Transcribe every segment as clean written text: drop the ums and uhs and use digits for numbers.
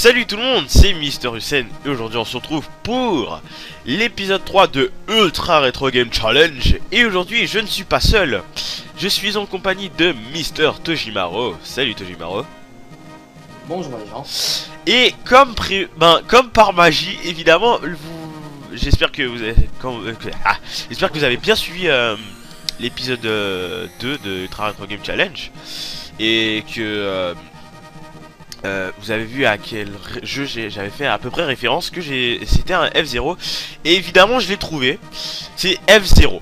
Salut tout le monde, c'est Mister Hussein et aujourd'hui on se retrouve pour l'épisode 3 de Ultra Retro Game Challenge. Et aujourd'hui je ne suis pas seul, je suis en compagnie de Mister Tojimaro. Salut Tojimaro. Bonjour les gens. Et comme par magie, évidemment, j'espère que vous avez j'espère que vous avez bien suivi l'épisode 2 de Ultra Retro Game Challenge et que vous avez vu à quel jeu j'avais fait à peu près référence, que c'était un F0. Et évidemment je l'ai trouvé, c'est F0.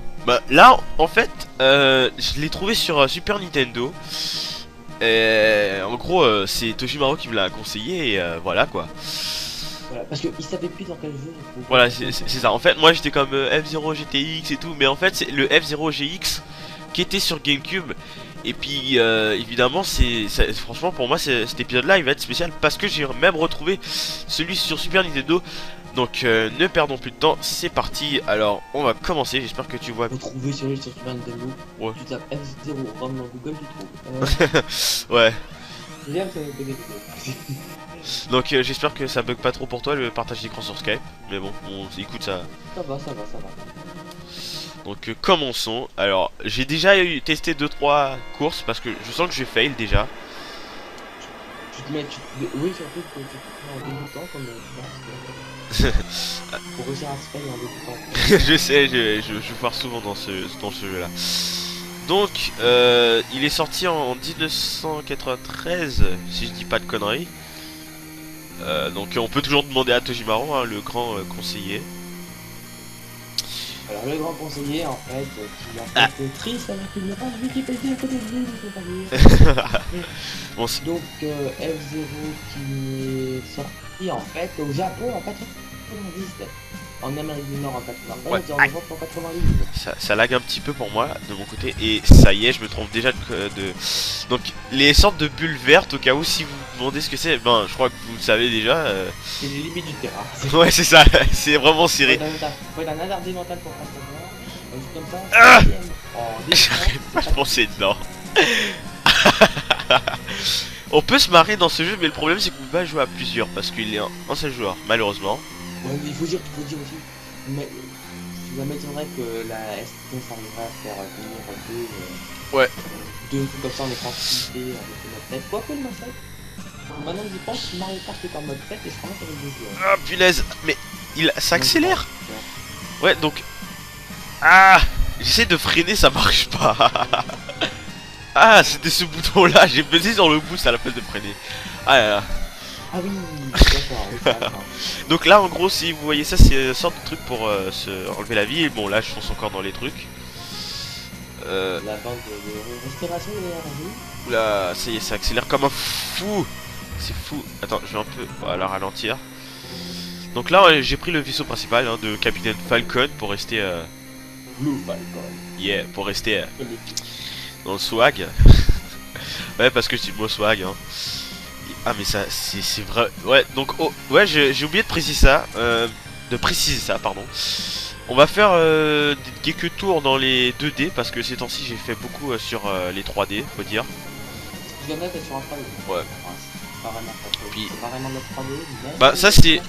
Là en fait je l'ai trouvé sur Super Nintendo. En gros c'est Tojimaro qui me l'a conseillé et voilà quoi. Voilà, parce qu'il savait plus dans quel jeu. Voilà, c'est ça. En fait moi j'étais comme F0 GTX et tout, mais en fait c'est le F0 GX qui était sur GameCube. Et puis évidemment franchement pour moi cet épisode là il va être spécial parce que j'ai même retrouvé celui sur Super Nintendo. Donc ne perdons plus de temps, c'est parti. Alors on va commencer, j'espère que tu vois. Retrouver celui sur Super Nintendo. Ouais. Tu tapes F0 RAM dans Google, tu trouves. Ouais. Bien, ça va bugger. Donc j'espère que ça bug pas trop pour toi le partage d'écran sur Skype. Mais bon, écoute ça. Ça va. Donc commençons. Alors j'ai déjà testé 2-3 courses parce que je sens que j'ai fail déjà. Oui, surtout que tu te mets en débutant comme pour réussir à se fail en débutant. Je sais, je foire souvent dans ce jeu là. Donc il est sorti en 1993 si je dis pas de conneries. Donc on peut toujours demander à Tojimaro, hein, le grand conseiller. Alors le grand conseiller en fait qui est en fait triste avec une page Wikipédia à côté de lui, il faut pas dire. Bon, donc F0 qui est sorti en fait au Japon en 90, en Amérique du Nord en 93 ouais. Et en Europe en 92. Ça lag un petit peu pour moi de mon côté et ça y est, je me trompe déjà de... Donc les sortes de bulles vertes, au cas où si vous vous demandez ce que c'est, je crois que vous le savez déjà. C'est les limites du terrain. Ouais c'est ça, c'est vraiment serré. Faut être un hasardé mental pour faire ça. Juste comme ça. Ah En j'arrive pas à penser dedans. On peut se marrer dans ce jeu, mais le problème c'est qu'on peut pas jouer à plusieurs parce qu'il est un seul joueur, malheureusement. Ouais, mais il faut dire aussi, mais ça m'étonnerait que la ST s'arriverait à faire tenir deux trucs comme ça en écran splitté avec le mode tête. Quoique le mode tête, maintenant j'y pense, Mario Kart est en mode tête et je crois qu'avec des joueurs. Ah punaise, mais ça accélère. Ouais donc... Ah, j'essaie de freiner, ça marche pas. Ah, c'était ce bouton là, j'ai pesé sur le boost à la place de freiner. Ah là là. Ah oui, d'accord. Donc là en gros si vous voyez ça, c'est une sorte de truc pour se enlever la vie. Et bon là je fonce encore dans les trucs. La bande de respiration de l'énergie. Oula, ça y est, ça accélère comme un fou. C'est fou. Attends, je vais un peu ralentir. Donc là j'ai pris le vaisseau principal de Capitaine Falcon pour rester Blue Falcon. Yeah, pour rester dans le swag. Ouais parce que c'est le mot swag hein. Ah mais ça c'est vrai. Ouais donc ouais j'ai oublié de préciser ça, pardon. On va faire quelques tours dans les 2D parce que ces temps-ci j'ai fait beaucoup sur les 3D, faut dire. Je viens d'être sur un 3D. Ouais. Puis vraiment notre 3D. Bah ça c'est,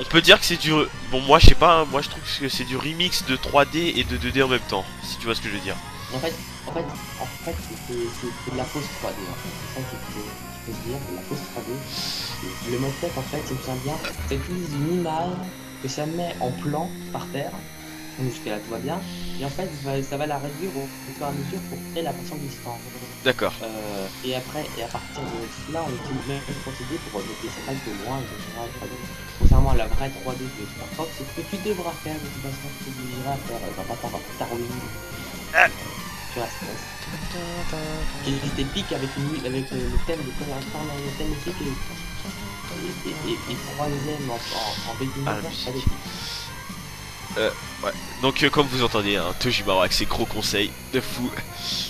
on peut dire que c'est du, bon moi je sais pas, hein, moi je trouve que c'est du remix de 3D et de 2D en même temps, si tu vois ce que je veux dire. En fait c'est de la pose 3D en fait. C'est ça qu'il faut se dire, de la pose 3D. Le mode tech en fait c'est bien, ça utilise une image que ça met en plan par terre. Donc jusqu'à là tout va bien. Et en fait ça va la réduire au fur et à mesure pour créer la pression glissante. D'accord. Et après, et à partir de là, on utilise le même procédé pour déplacer ces règles de loin, etc. Contrairement à la vraie 3D de Star Fox, c'est ce que tu devras faire de toute façon, tu devras faire dans Darwin. Tu vois, qui t'épique avec le thème de Colorado, le thème aussi et troisième en béguinage, ça dépend. Ouais. Donc comme vous entendez, hein, Tojimaro avec ses gros conseils de fou.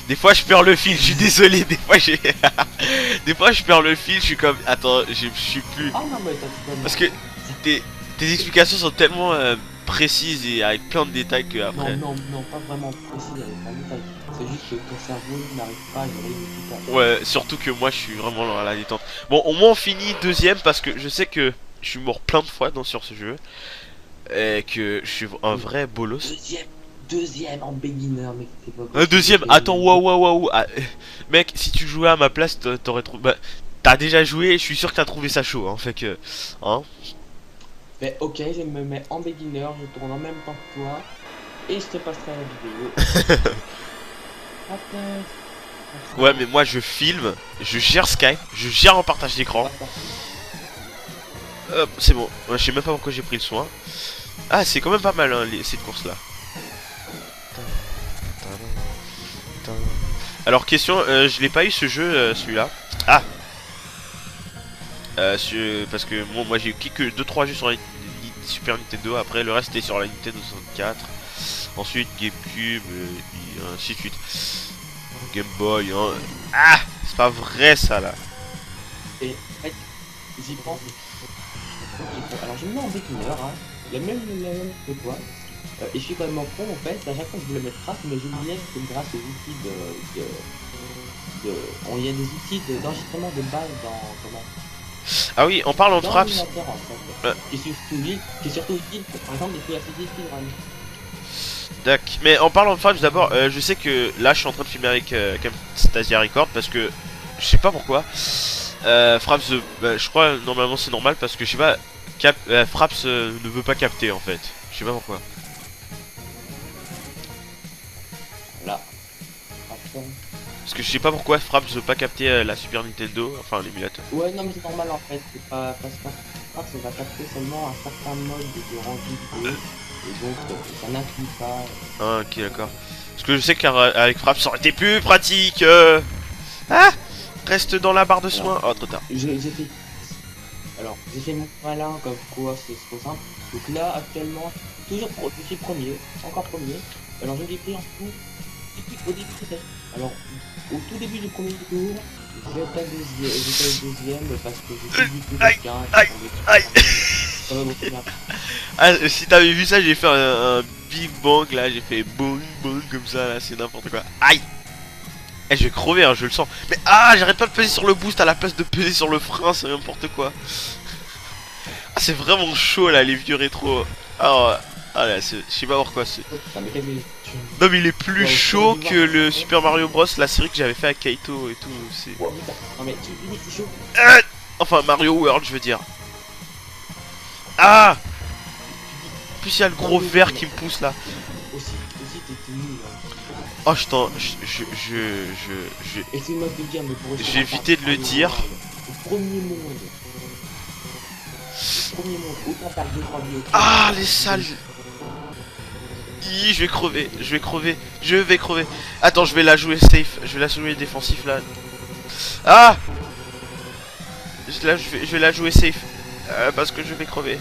Des fois je perds le fil, je suis désolé, des fois je perds le fil, je suis comme attends, je suis plus. Ah non mais parce que tes explications sont tellement précise et avec plein de détails que après. Non, pas vraiment précis avec un détail. C'est juste que ton cerveau n'arrive pas à gérer une équipe. Ouais, surtout que moi je suis vraiment dans la détente. Bon, au moins on finit deuxième parce que je sais que je suis mort plein de fois sur ce jeu. Et que je suis un vrai bolos. Deuxième en beginner, mec, c'est pas Un possible. deuxième, attends, waouh. Ah, mec, si tu jouais à ma place, t'aurais trouvé. Bah, t'as déjà joué, je suis sûr que t'as trouvé ça chaud, hein. Fait que. Hein. Mais ok, je me mets en beginner, je tourne en même temps que toi. Et je te passerai la vidéo. Ouais, mais moi je filme, je gère Skype, je gère en partage d'écran. Hop, c'est bon. Ouais, je sais même pas pourquoi j'ai pris le soin. Ah, c'est quand même pas mal, hein, cette course là. Alors, question, je l'ai pas eu ce jeu, celui-là. Ah! Parce que bon, moi j'ai eu que 2-3 jeux sur la Super Nintendo, après le reste était sur la Nintendo 64. Ensuite GameCube, et ainsi de suite. Game Boy, hein. Ah! C'est pas vrai ça là. Et en fait, j'y pense. Alors je me mets en beginner, hein. La même que toi. Et je suis quand même en fond en fait, à chaque fois je voulais mettre frappe, mais j'oubliais que grâce aux outils il y a des outils d'enregistrement de base dans comment. Ah oui, en parlant de fraps. L'ordinateur, en fait, qui est surtout utile pour, par exemple, des PSP speedrun. D'accord. Mais en parlant de fraps, d'abord, je sais que là je suis en train de filmer avec Camtasia Record parce que je sais pas pourquoi. Fraps, je crois normalement c'est normal parce que je sais pas, Fraps ne veut pas capter en fait. Je sais pas pourquoi. Là. Parce que je sais pas pourquoi Fraps veut pas capter la Super Nintendo, enfin l'émulateur. Ouais, non, mais c'est normal en fait, c'est pas ça. Fraps, ça va capter seulement un certain mode de rendu vidéo. Et donc, ça n'inclut pas. Ah, ok, d'accord. Parce que je sais qu'avec Fraps ça aurait été plus pratique. Ah! Reste dans la barre de soins. Oh, trop tard. J'ai fait. Alors, j'ai fait mon malin comme quoi c'est trop simple. Donc là, actuellement, toujours je suis premier, encore premier. Alors, je l'ai pris en tout. Au début, c'était. Alors, au tout début du premier tour, j'étais deuxième parce que j'ai suivi tout le cas. Aïe! Ça va beaucoup bien. Ah, si t'avais vu ça, j'ai fait un big bang là, j'ai fait bang comme ça là, c'est n'importe quoi. Aïe! Eh, je vais crever, hein, je le sens. Mais ah, j'arrête pas de peser sur le boost à la place de peser sur le frein, c'est n'importe quoi. Ah, c'est vraiment chaud là, les vieux rétro. Ah, là, je sais pas pourquoi c'est. Non, mais il est plus chaud que le Super Mario Bros, la série que j'avais fait à Kaito et tout. C'est. Non, mais c'est chaud. Enfin, Mario World, je veux dire. Ah! En plus, il y a le gros verre qui me pousse là. Aussi, t'étais nul. Oh, je Excuse-moi de te dire, mais pour j'ai évité de le dire. Au premier monde. Autant faire 2-3 vidéos. Ah, les salles. Je vais crever. Attends, je vais la jouer safe. Je vais la jouer défensif là. Ah! Je vais la jouer safe. Parce que je vais crever.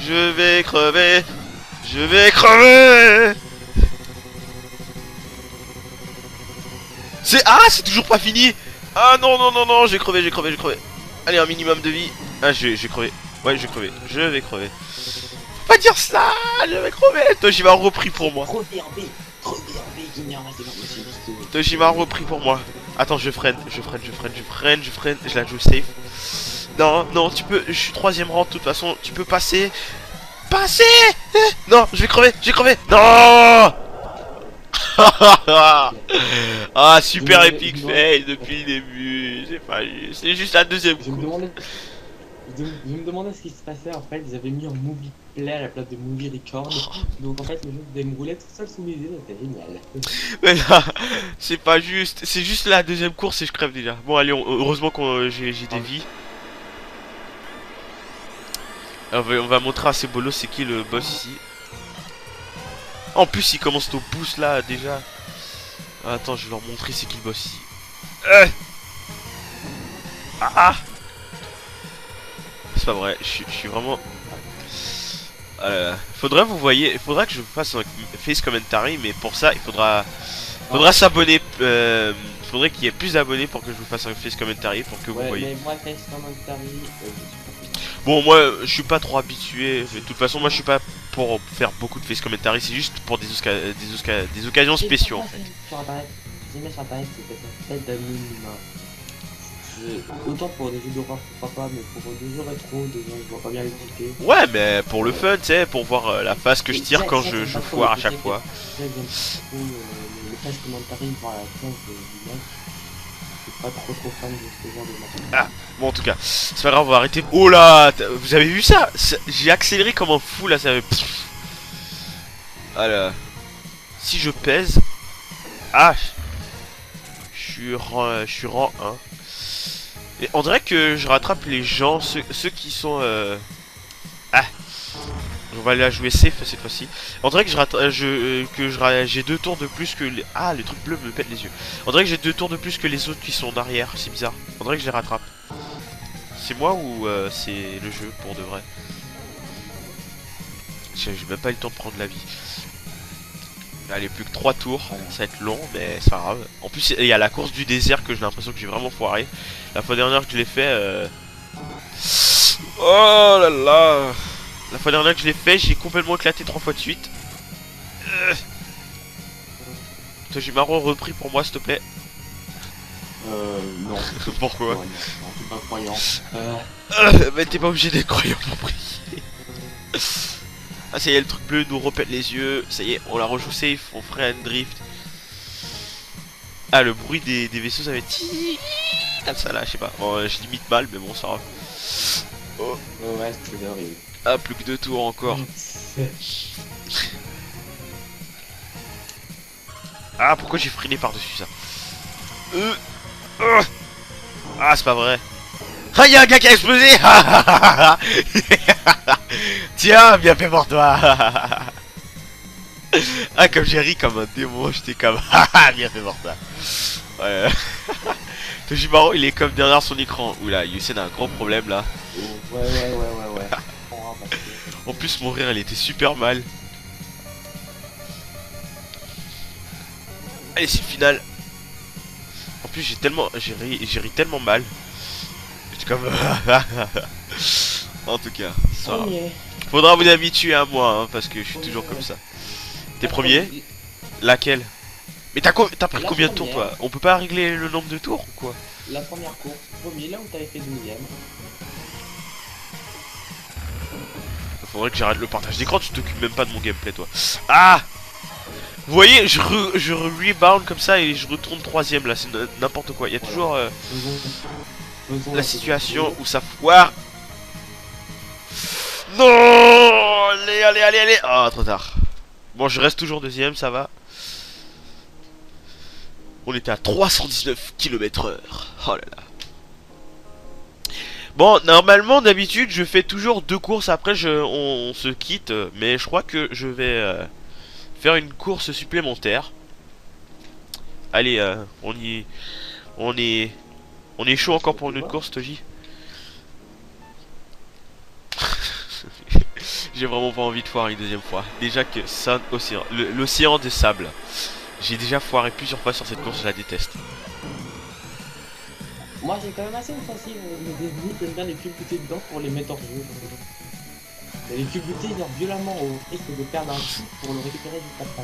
Je vais crever. C'est toujours pas fini. Ah non, j'ai crevé. Allez, un minimum de vie. Ah, je vais crever. Ouais, je vais crever. Faut pas dire cela, je vais crever. Tojima a repris pour moi. Tojima a repris pour moi. Attends, je freine. Je la joue safe. Non, tu peux. Je suis 3ème rang de toute façon. Tu peux passer. Non, je vais crever. Non. Ah, super épique fail depuis le début. C'est juste la deuxième course. Je me demandais ce qui se passait en fait. Ils avaient mis un movie play à la place de movie record. Donc en fait, le jeu devait me rouler tout seul sous mes yeux. C'était génial. Mais là, c'est pas juste. C'est juste la deuxième course et je crève déjà. Bon, allez, heureusement que j'ai des vies. Alors, on va montrer à ces bolos c'est qui le boss ici. En plus, il commence au boost là déjà. Attends, je vais leur montrer c'est qui le boss ici. C'est pas vrai, je suis vraiment. Faudrait que je fasse un face commentary, mais pour ça il faudra s'abonner. Faudrait qu'il y ait plus d'abonnés pour que je vous fasse un face commentary pour que vous voyez. Mais moi, face commentary, Bon, moi je suis pas trop habitué, mais de toute façon moi je suis pas pour faire beaucoup de face commentary, c'est juste pour des occasions spéciaux en fait. Sur internet, j'ai mis sur internet, c'est peut-être d'anime. Autant pour des jeux d'horreur, pourquoi pas, mais pour des jeux rétro, des gens je vois pas bien les cliquer. Ouais, mais pour le fun, tu sais, pour voir la face que je tire quand je foire à chaque fois. J'aime trop le face commentary voir la tronche du mec. Je suis pas trop fan de ce genre de match. Ah, bon en tout cas, c'est pas grave, on va arrêter. Oh là, vous avez vu ça? J'ai accéléré comme un fou là, ça avait... Voilà. Si je pèse... Ah, je suis rang 1. Et on dirait que je rattrape les gens, ceux qui sont... Ah, on va la jouer safe cette fois-ci. On dirait que j'ai 2 tours de plus que les... Ah, le truc bleu me pète les yeux. On dirait que j'ai 2 tours de plus que les autres qui sont en arrière, c'est bizarre. On dirait que je les rattrape. C'est moi ou c'est le jeu pour de vrai? J'ai même pas eu le temps de prendre la vie. Allez, plus que 3 tours, ça va être long, mais c'est pas grave. En plus, il y a la course du désert que j'ai l'impression que j'ai vraiment foiré. La fois dernière que je l'ai fait... Oh là là. La fois dernière que je l'ai fait, j'ai complètement éclaté 3 fois de suite. J'ai marron repris pour moi, s'il te plaît. Non. Pourquoi? Non, je suis pas croyant. Mais t'es pas obligé d'être croyant pour prier. Ah ça y est, le truc bleu nous repète les yeux. Ça y est, on la rejoue safe, on ferait un drift. Ah, le bruit des vaisseaux, ça va être... Comme ça là, je sais pas. Bon, je limite mal, mais bon, ça va. Oh. Ouais, c'est horrible. Ah, plus que 2 tours encore. Ah, pourquoi j'ai freiné par-dessus ça? Ah, c'est pas vrai. Ah, y'a un gars qui a explosé. Tiens, bien fait pour toi. Ah, comme j'ai ri comme un démon, j'étais comme... bien fait pour toi. Ouais. Tojimaro, il est comme derrière son écran. Oula, Yusen a un gros problème là. Ouais. En plus, mon rire, elle était super mal. Allez, c'est le final. En plus, j'ai ri tellement mal. J'étais comme... En tout cas, ça va. Faudra vous habituer à moi, hein, parce que je suis toujours comme ça. T'es premier? Laquelle? Mais t'as pris combien de tours, toi? On peut pas régler le nombre de tours ou quoi? La première course, premier, là où t'avais fait 12ème. Faudrait que j'arrête le partage d'écran, tu t'occupes même pas de mon gameplay, toi. Ah! Vous voyez, je rebound comme ça et je retourne 3ème là, c'est n'importe quoi. Il y a toujours la situation où ça foire. Non! Allez! Ah, trop tard. Bon, je reste toujours 2ème, ça va. On était à 319 km/h. Oh là là. Bon, normalement, d'habitude, je fais toujours 2 courses. Après, on se quitte. Mais je crois que je vais faire une course supplémentaire. Allez, on est chaud encore pour une autre course, Toji. J'ai vraiment pas envie de foirer une deuxième fois. Déjà que ça, l'océan des sables. J'ai déjà foiré plusieurs fois sur cette course, je la déteste. Moi j'ai quand même assez offensif, mais des ennemis j'aime bien les culbuter dedans pour les mettre hors jeu. Et les culbuter genre violemment au risque de perdre un coup pour le récupérer juste après.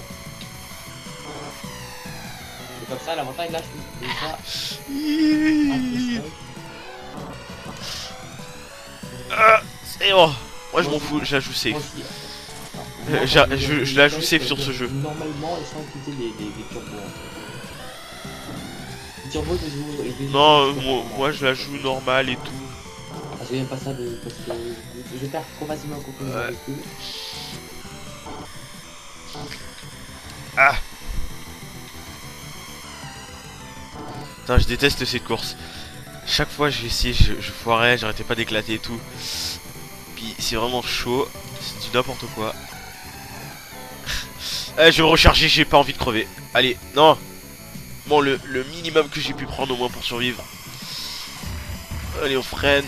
Et comme ça l'avantage là je suis déjà... C'est bon. Moi je m'en fous, je la joue safe. Je la joue safe sur ce jeu. Normalement ils sont écoutés les turbos. Les turbos de jouer. Non, moi je la joue normal et tout. Ah, j'aime pas ça parce que je perds trop facilement contre avec eux. Ah. Putain, je déteste ces courses. Chaque fois j'ai essayé, je foirais, j'arrêtais pas d'éclater et tout. Puis c'est vraiment chaud, c'est du n'importe quoi. Je vais me recharger, j'ai pas envie de crever. Allez, non. Bon, le minimum que j'ai pu prendre au moins pour survivre. Allez, on freine.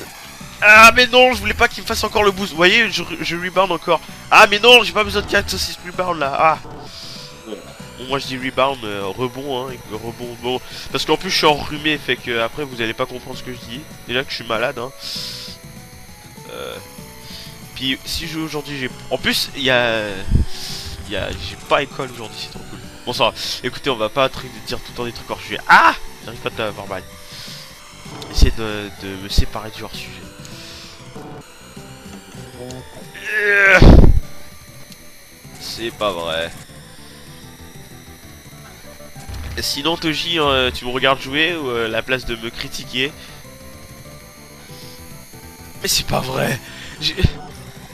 Ah, mais non, je voulais pas qu'il me fasse encore le boost. Vous voyez, je rebound encore. Ah, mais non, j'ai pas besoin de 4 ou 6 rebound là. Ah. Bon, moi je dis rebound, rebond, hein. Rebond, bon. Parce qu'en plus, je suis enrhumé, fait que après, vous allez pas comprendre ce que je dis. Déjà que je suis malade, hein. Puis si je joue aujourd'hui, j'ai... En plus, il y a... J'ai pas école aujourd'hui, c'est trop cool. Bon ça va. Écoutez, on va pas dire tout le temps des trucs hors sujet. Ah, j'arrive pas à t'avoir mal. Essayer de me séparer du hors sujet. C'est pas vrai. Sinon Toji, tu me regardes jouer ou à la place de me critiquer? Mais c'est pas vrai.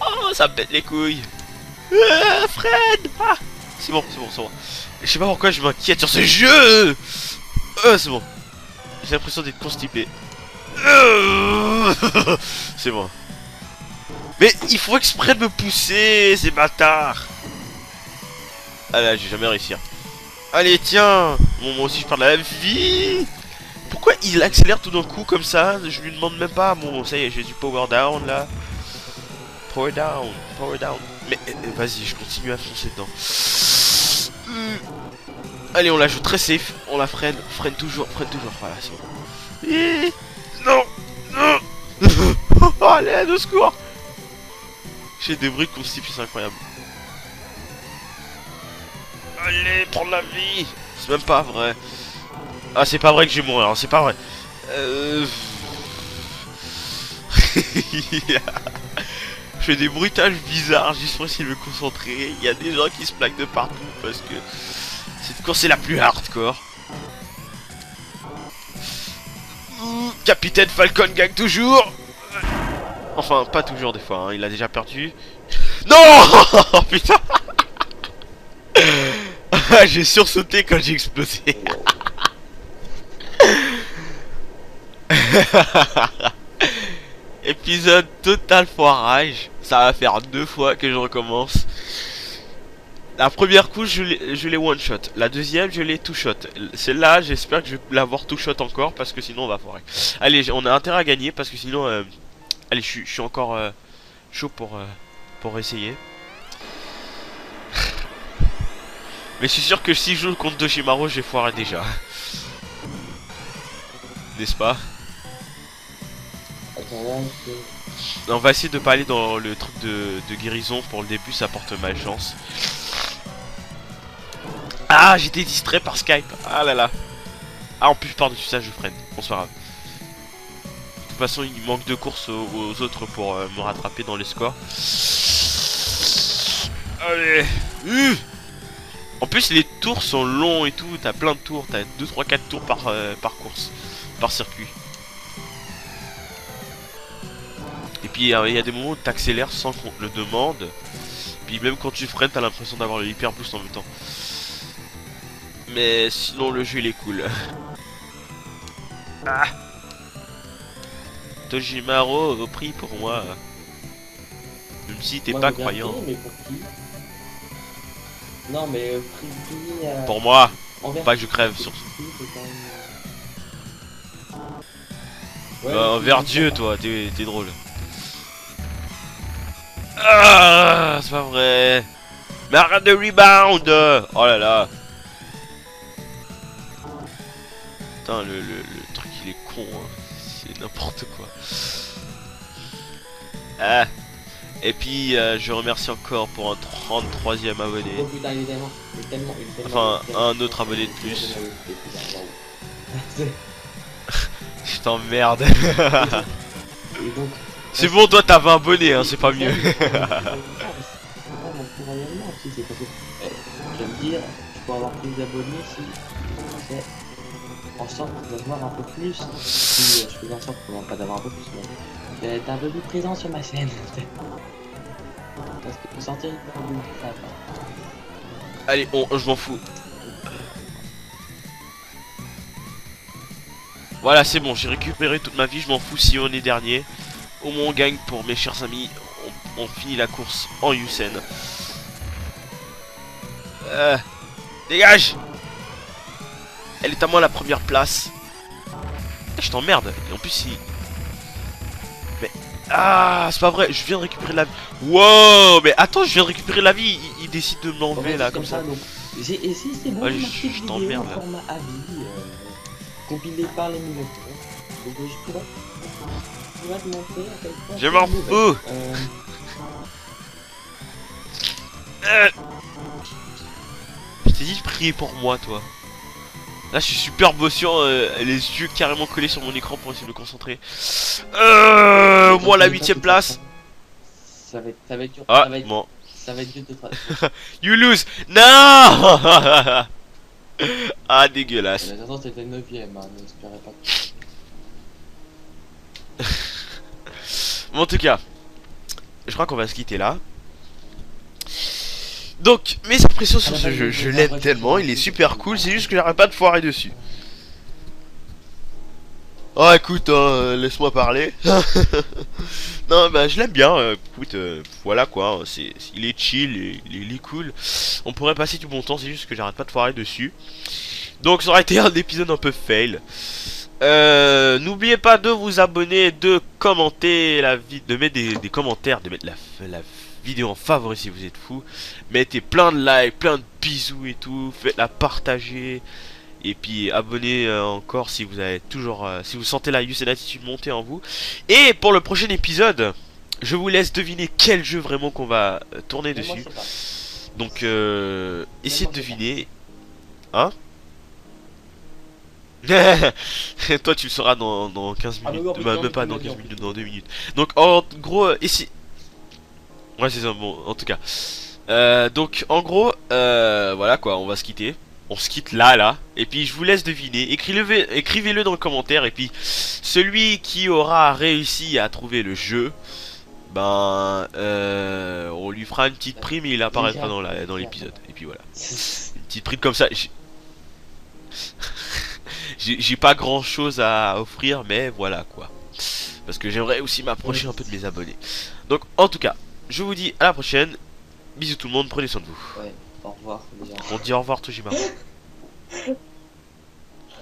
Oh, ça me pète les couilles. Fred, ah, c'est bon, c'est bon, c'est bon. Je sais pas pourquoi je m'inquiète sur ce jeu. C'est bon. J'ai l'impression d'être constipé. C'est bon. Mais il faut exprès de me pousser, ces bâtards. Ah là, j'ai jamais réussi. Allez, tiens. Bon, moi aussi je perds de la vie. Pourquoi il accélère tout d'un coup comme ça? Je lui demande même pas. Bon, ça y est, j'ai du power down là. Power down, power down. Mais vas-y, je continue à foncer dedans. Allez, on la joue très safe. On la freine toujours, freine toujours. Voilà, c'est bon. Non, non. Oh, allez, au secours. J'ai des bruits de constipation, c'est incroyable. Allez, prendre la vie. C'est même pas vrai. Ah, c'est pas vrai que je vais mourir, hein, c'est pas vrai. Je fais des bruitages bizarres juste pour essayer de me concentrer. Il y a des gens qui se plaquent de partout parce que cette course est la plus hardcore. Capitaine Falcon gagne toujours. Enfin, pas toujours des fois, hein. Il a déjà perdu. Non. Putain. J'ai sursauté quand j'ai explosé. Épisode total foirage. Ça va faire 2 fois que je recommence. La première couche je l'ai one shot. La deuxième je l'ai two shot. Celle-là j'espère que je vais l'avoir two shot encore. Parce que sinon on va foirer. Allez, on a intérêt à gagner. Parce que sinon allez, je suis encore chaud pour essayer. Mais je suis sûr que si je joue contre Doshimaru, je vais foirer déjà. N'est-ce pas? On va essayer de pas aller dans le truc de guérison pour le début, ça porte malchance. Ah, j'étais distrait par Skype. Ah là là. Ah, en plus par-dessus ça je freine. Bon, c'est pas grave. De toute façon il manque de courses aux autres pour me rattraper dans les scores. Allez. En plus les tours sont longs et tout, t'as plein de tours, t'as 2, 3, 4 tours par course, par circuit. Et puis il y a des moments où t'accélères sans qu'on te le demande. Puis même quand tu freines, t'as l'impression d'avoir le hyper boost en même temps. Mais sinon le jeu il est cool. Ah. Tojimaru, prie pour moi. Même si t'es pas croyant. Mais pour qui? Non mais pour moi, pas que je crève sur. Envers Dieu, toi, t'es drôle. Ah, c'est pas vrai. Mais arrête de rebound. Oh là là. Putain, le truc il est con, hein. C'est n'importe quoi. Ah. Et puis je remercie encore pour un 33e abonné. Oh putain, il est tellement, enfin, un autre abonné de plus. Je t'emmerde. C'est bon, toi t'as 20 abonnés, hein, c'est pas mieux. Je veux dire, je peux avoir plus d'abonnés si je fais en sorte d'avoir un peu plus. Si je fais en sorte pas d'avoir un peu plus, mais d'être un peu plus présent sur ma chaîne. Parce que pour sortir une peu plus fat. Allez, je m'en fous. Voilà, c'est bon, j'ai récupéré toute ma vie, je m'en fous si on est dernier. Au moins on gagne pour mes chers amis. On finit la course en Yusen. Dégage. Elle est à moi la première place. Je t'emmerde. Et en plus il... Mais... Ah, c'est pas vrai, je viens de récupérer la vie. Wow, mais attends, je viens de récupérer la vie. Il décide de me l'enlever là, comme ça. Donc, et si c'est bon, ouais, je t'emmerde. Format avis, compilé par l'émulateur. Donc je pourrais te montrer à quel point... Je m'en fous. Je t'ai dit de prier pour moi, toi. Là, je suis super bossant, les yeux carrément collés sur mon écran pour essayer de me concentrer. Moi, la 8ème place. Ça va être dur. Ah, bon. Ça va être dur de tra- You lose. Non. Ah, dégueulasse. De toute façon, c'était 9ème, hein, n'espérez pas. Bon, en tout cas, je crois qu'on va se quitter là. Donc, mes impressions sur ce jeu, je l'aime tellement, il est super cool, c'est juste que j'arrête pas de foirer dessus. Oh, écoute, laisse-moi parler. Non, bah, je l'aime bien, écoute, voilà quoi, il est chill, il est cool. On pourrait passer du bon temps, c'est juste que j'arrête pas de foirer dessus. Donc, ça aurait été un épisode un peu fail. N'oubliez pas de vous abonner, de commenter de mettre des commentaires, de mettre la vidéo en favori si vous êtes fou. Mettez plein de likes, plein de bisous et tout. Faites-la partager. Et puis abonnez encore si vous avez toujours, si vous sentez la Usain attitude monter en vous. Et pour le prochain épisode, je vous laisse deviner quel jeu vraiment qu'on va tourner Mais moi, dessus. je sais pas. Donc essayez de deviner. Hein? Toi tu le sauras dans 15 Ah, minutes, mais non, même pas mais dans non, 15 mais minutes, non. dans 2 minutes. Donc en gros, ici... Ouais c'est ça, bon, en tout cas. Donc en gros, voilà quoi, on va se quitter. On se quitte là, et puis je vous laisse deviner. Écrivez-le dans le commentaire, et puis celui qui aura réussi à trouver le jeu, ben, on lui fera une petite prime et il apparaîtra dans l'épisode. Et puis voilà, une petite prime comme ça. J'ai pas grand chose à offrir, mais voilà quoi. Parce que j'aimerais aussi m'approcher un peu de mes abonnés. Donc en tout cas, je vous dis à la prochaine. Bisous tout le monde, prenez soin de vous. Ouais, au revoir. Déjà. On dit au revoir Tojima. Ouais,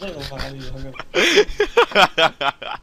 on va aller, regarde. Au revoir.